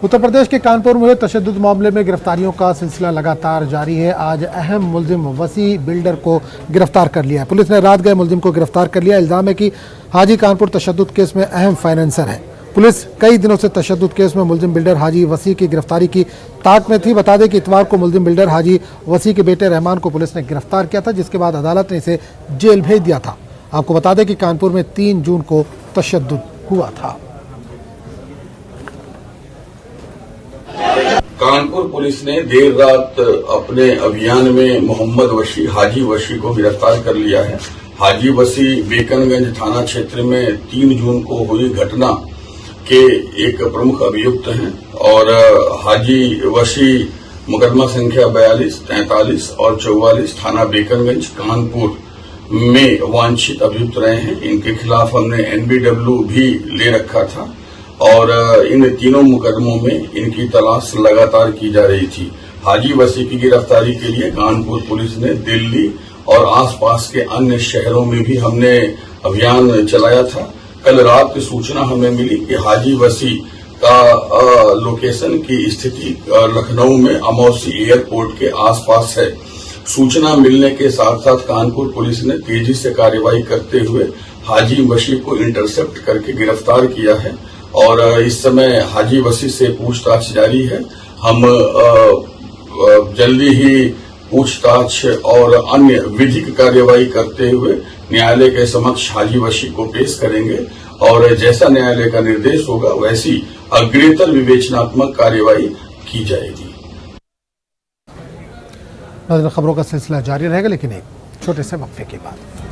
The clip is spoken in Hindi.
उत्तर प्रदेश के कानपुर में हुए तशद्दुद मामले में गिरफ्तारियों का सिलसिला लगातार जारी है। आज अहम मुलजिम वसी बिल्डर को गिरफ्तार कर लिया है। पुलिस ने रात गए मुलजिम को गिरफ्तार कर लिया। इल्जाम है कि हाजी कानपुर तशद्दुद केस में अहम फाइनेंसर है। पुलिस कई दिनों से तशद्दुद केस में मुलजिम बिल्डर हाजी वसी की गिरफ्तारी की ताक में थी। बता दें कि इतवार को मुलजिम बिल्डर हाजी वसी के बेटे रहमान को पुलिस ने गिरफ्तार किया था, जिसके बाद अदालत ने इसे जेल भेज दिया था। आपको बता दें कि कानपुर में 3 जून को तशद्दुद हुआ था। कानपुर पुलिस ने देर रात अपने अभियान में मोहम्मद वशी हाजी वशी को गिरफ्तार कर लिया है। हाजी वशी बेकनगंज थाना क्षेत्र में 3 जून को हुई घटना के एक प्रमुख अभियुक्त हैं और हाजी वशी मुकदमा संख्या 42, 43 और 44 थाना बेकनगंज कानपुर में वांछित अभियुक्त रहे हैं। इनके खिलाफ हमने एनबीडब्ल्यू भी ले रखा था और इन तीनों मुकदमों में इनकी तलाश लगातार की जा रही थी। हाजी वसी की गिरफ्तारी के लिए कानपुर पुलिस ने दिल्ली और आसपास के अन्य शहरों में भी हमने अभियान चलाया था। कल रात की सूचना हमें मिली कि हाजी वसी का लोकेशन की स्थिति लखनऊ में अमौसी एयरपोर्ट के आसपास है। सूचना मिलने के साथ साथ कानपुर पुलिस ने तेजी से कार्रवाई करते हुए हाजी वसी को इंटरसेप्ट करके गिरफ्तार किया है और इस समय हाजी वसी से पूछताछ जारी है। हम जल्दी ही पूछताछ और अन्य विधिक कार्यवाही करते हुए न्यायालय के समक्ष हाजी वशी को पेश करेंगे और जैसा न्यायालय का निर्देश होगा वैसी अग्रेतर विवेचनात्मक कार्यवाही की जाएगी। खबरों का सिलसिला जारी रहेगा, लेकिन एक छोटे से वक्फे के बाद।